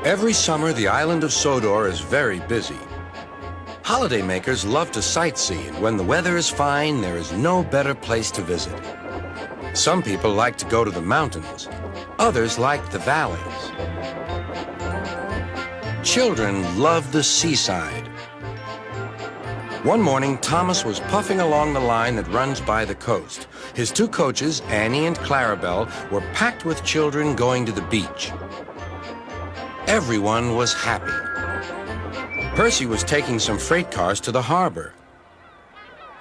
Every summer, the island of Sodor is very busy. Holidaymakers love to sightsee, and when the weather is fine, there is no better place to visit. Some people like to go to the mountains. Others like the valleys. Children love the seaside. One morning, Thomas was puffing along the line that runs by the coast. His two coaches, Annie and Clarabelle, were packed with children going to the beach. Everyone was happy. Percy was taking some freight cars to the harbor.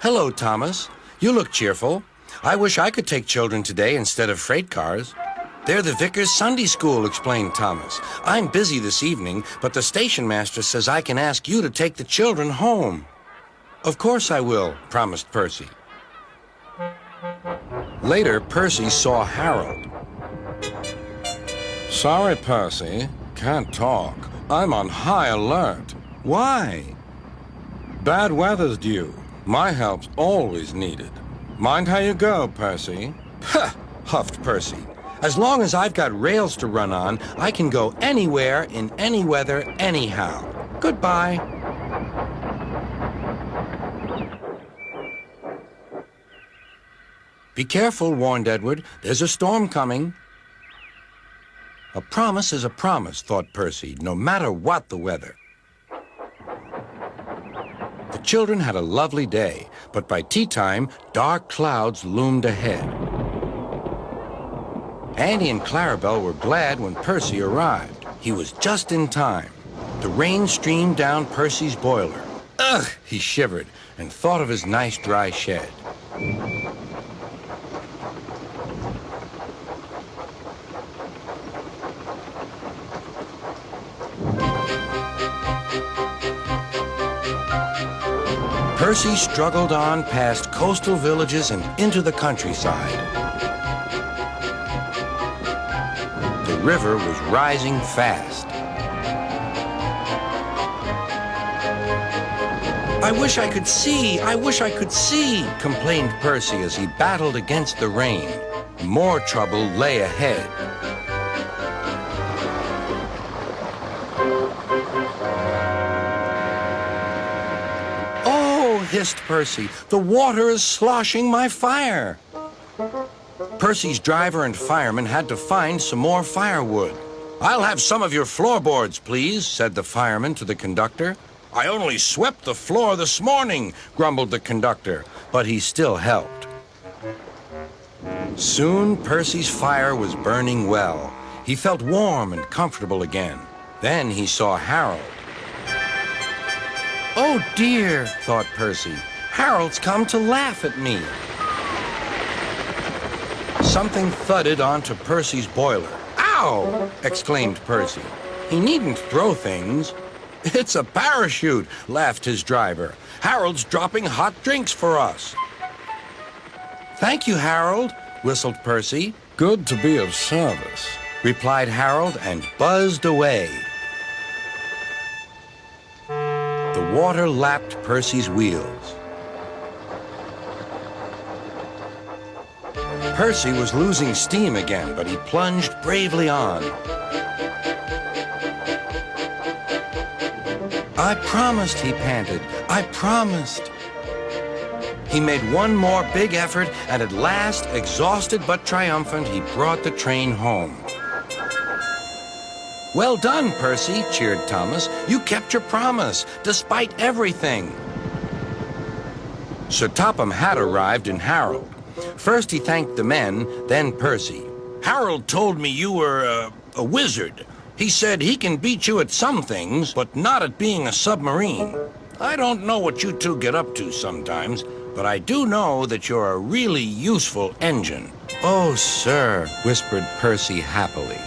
"Hello, Thomas. You look cheerful. I wish I could take children today instead of freight cars." "They're the Vicar's Sunday School," explained Thomas. "I'm busy this evening, but the station master says I can ask you to take the children home." "Of course I will," promised Percy. Later, Percy saw Harold. "Sorry, Percy. Can't talk. I'm on high alert." "Why?" "Bad weather's due. My help's always needed." "Mind how you go, Percy." "Huh," huffed Percy. "As long as I've got rails to run on, I can go anywhere in any weather anyhow. Goodbye." "Be careful," warned Edward. "There's a storm coming." A promise is a promise, thought Percy, no matter what the weather. The children had a lovely day, but by tea time, dark clouds loomed ahead. Annie and Clarabelle were glad when Percy arrived. He was just in time. The rain streamed down Percy's boiler. Ugh, he shivered and thought of his nice dry shed. Percy struggled on past coastal villages and into the countryside. The river was rising fast. "I wish I could see! I wish I could see!" complained Percy as he battled against the rain. More trouble lay ahead. Hissed Percy. "The water is sloshing my fire." Percy's driver and fireman had to find some more firewood. "I'll have some of your floorboards, please," said the fireman to the conductor. "I only swept the floor this morning," grumbled the conductor, but he still helped. Soon Percy's fire was burning well. He felt warm and comfortable again. Then he saw Harold. "Oh dear," thought Percy. "Harold's come to laugh at me." Something thudded onto Percy's boiler. "Ow!" exclaimed Percy. "He needn't throw things." "It's a parachute," laughed his driver. "Harold's dropping hot drinks for us." "Thank you, Harold," whistled Percy. "Good to be of service," replied Harold and buzzed away. The water lapped Percy's wheels. Percy was losing steam again, but he plunged bravely on. "I promised," he panted. "I promised." He made one more big effort, and at last, exhausted but triumphant, he brought the train home. "Well done, Percy," cheered Thomas. "You kept your promise, despite everything." Sir Topham had arrived in Harold. First he thanked the men, then Percy. "Harold told me you were a wizard. He said he can beat you at some things, but not at being a submarine. I don't know what you two get up to sometimes, but I do know that you're a really useful engine." "Oh, sir," whispered Percy happily.